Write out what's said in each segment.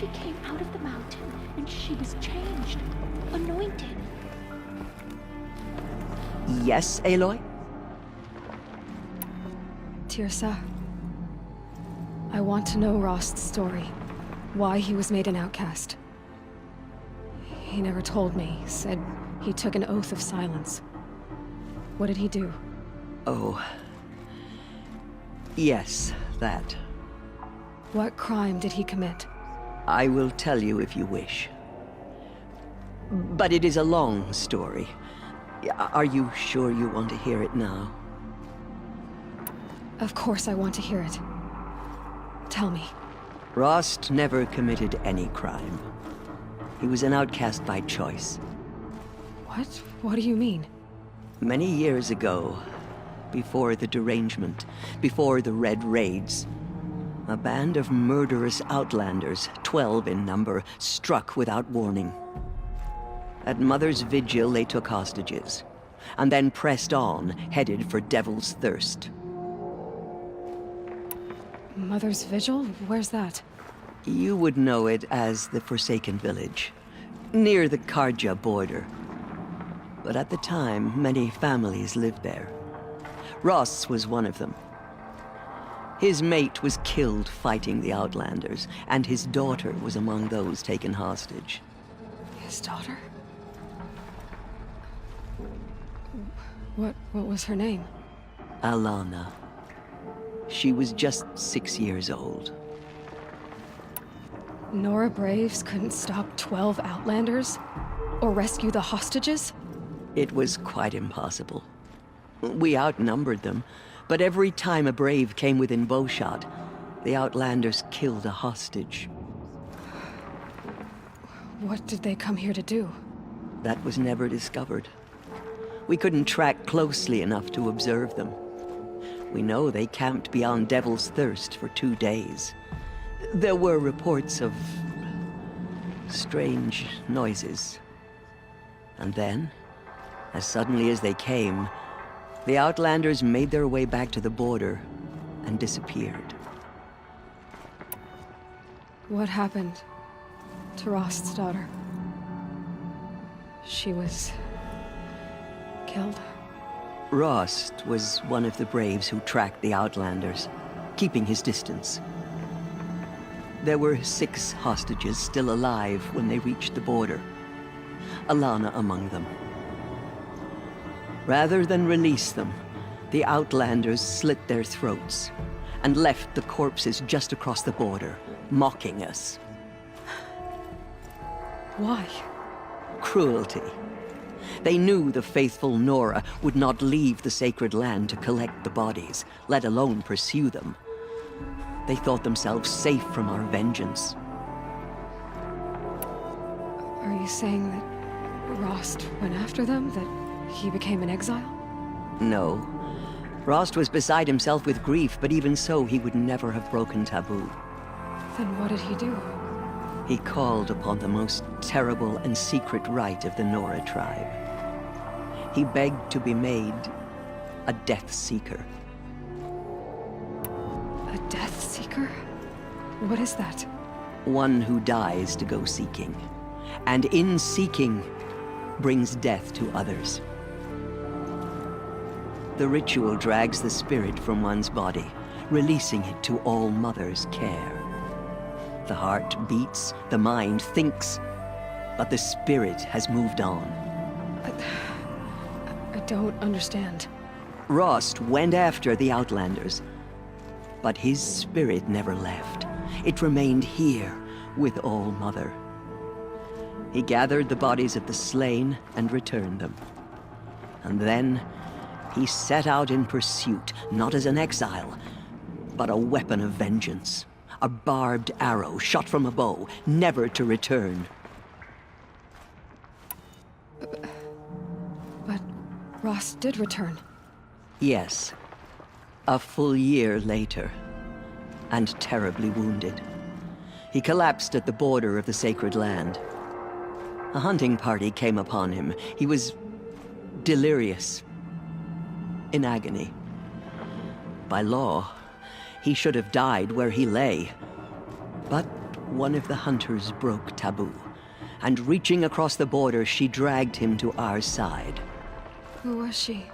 she came out of the mountain and she was changed, anointed. Yes, Aloy? Tirsa, I want to know Rost's story. Why he was made an outcast. He never told me. Said he took an oath of silence. What did he do? Oh. Yes, that. What crime did he commit? I will tell you if you wish. But it is a long story. Are you sure you want to hear it now? Of course I want to hear it. Tell me. Rost never committed any crime. He was an outcast by choice. What? What do you mean? Many years ago, before the derangement, before the Red Raids, a band of murderous outlanders, 12 in number, struck without warning. At Mother's Vigil, they took hostages, and then pressed on, headed for Devil's Thirst. Mother's Vigil? Where's that? You would know it as the Forsaken Village, near the Karja border. But at the time, many families lived there. Rost's was one of them. His mate was killed fighting the Outlanders, and his daughter was among those taken hostage. His daughter? What was her name? Alana. She was just 6 years old. Nora Braves couldn't stop 12 Outlanders? Or rescue the hostages? It was quite impossible. We outnumbered them, but every time a Brave came within bowshot, the Outlanders killed a hostage. What did they come here to do? That was never discovered. We couldn't track closely enough to observe them. We know they camped beyond Devil's Thirst for 2 days. There were reports of strange noises. And then, as suddenly as they came, the Outlanders made their way back to the border and disappeared. What happened to Rost's daughter? She was killed? Rost was one of the Braves who tracked the Outlanders, keeping his distance. There were 6 hostages still alive when they reached the border. Alana among them. Rather than release them, the Outlanders slit their throats and left the corpses just across the border, mocking us. Why? Cruelty. They knew the faithful Nora would not leave the sacred land to collect the bodies, let alone pursue them. They thought themselves safe from our vengeance. Are you saying that Rost went after them? That he became an exile? No. Rost was beside himself with grief, but even so, he would never have broken taboo. Then what did he do? He called upon the most terrible and secret rite of the Nora tribe. He begged to be made a Death Seeker. A Death Seeker? What is that? One who dies to go seeking, and in seeking, brings death to others. The ritual drags the spirit from one's body, releasing it to All Mother's care. The heart beats, the mind thinks, but the spirit has moved on. I don't understand. Rost went after the Outlanders, but his spirit never left. It remained here with All Mother. He gathered the bodies of the slain and returned them. And then he set out in pursuit, not as an exile, but a weapon of vengeance. A barbed arrow shot from a bow, never to return. But Rost did return. Yes. A full year later, and terribly wounded. He collapsed at the border of the sacred land. A hunting party came upon him. He was delirious, in agony. By law, he should have died where he lay. But one of the hunters broke taboo, and reaching across the border, she dragged him to our side. Who was she?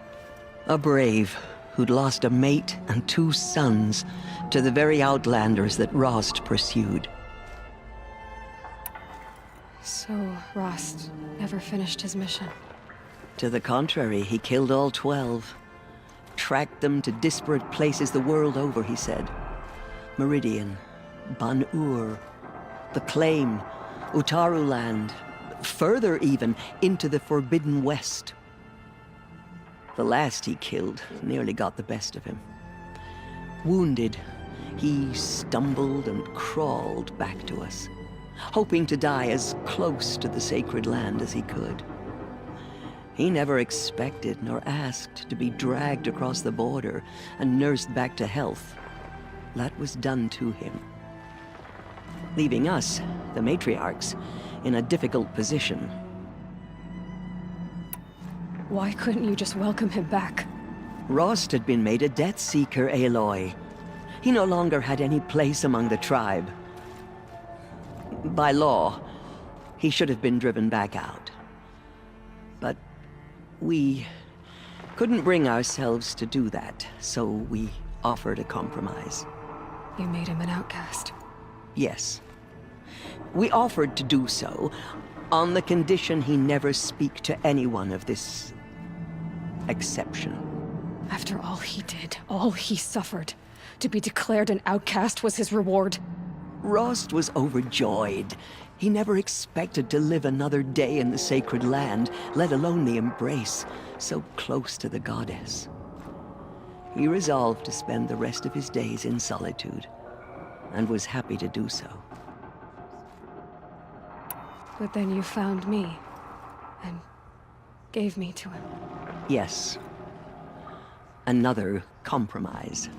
A brave who'd lost a mate and 2 sons to the very outlanders that Rost pursued. So, Rost never finished his mission. To the contrary, he killed all 12. Tracked them to disparate places the world over, he said. Meridian, Ban-Ur, the Claim, Utaru Land, further even, into the Forbidden West. The last he killed nearly got the best of him. Wounded, he stumbled and crawled back to us, hoping to die as close to the sacred land as he could. He never expected nor asked to be dragged across the border and nursed back to health. That was done to him, leaving us, the matriarchs, in a difficult position. Why couldn't you just welcome him back? Rost had been made a Death Seeker, Aloy. He no longer had any place among the tribe. By law, he should have been driven back out. But we couldn't bring ourselves to do that, so we offered a compromise. You made him an outcast. Yes. We offered to do so on the condition he never speak to anyone of this exception. After all he did, all he suffered, to be declared an outcast was his reward. Rost was overjoyed. He never expected to live another day in the sacred land, let alone the embrace, so close to the goddess. He resolved to spend the rest of his days in solitude, and was happy to do so. But then you found me, and gave me to him. Yes. Another compromise.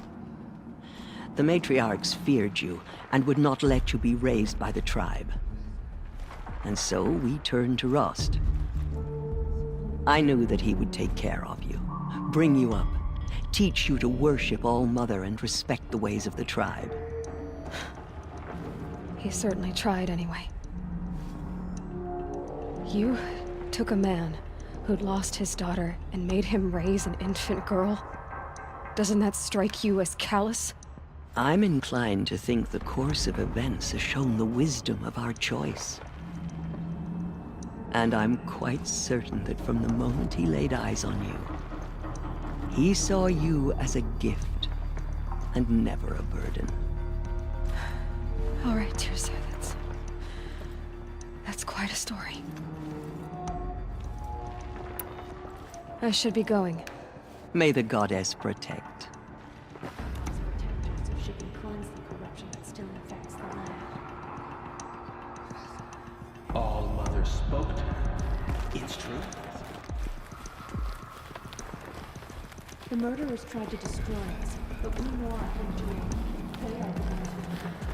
The matriarchs feared you, and would not let you be raised by the tribe. And so we turned to Rost. I knew that he would take care of you, bring you up, teach you to worship All-Mother and respect the ways of the tribe. He certainly tried anyway. You took a man who'd lost his daughter and made him raise an infant girl? Doesn't that strike you as callous? I'm inclined to think the course of events has shown the wisdom of our choice. And I'm quite certain that from the moment he laid eyes on you, he saw you as a gift and never a burden. All right, dear sir, that's quite a story. I should be going. May the goddess protect. So she can cleanse the corruption that still infects the land. All-Mother spoke to her. It's true. The murderers tried to destroy us, but we knew our victory. They are the ones with the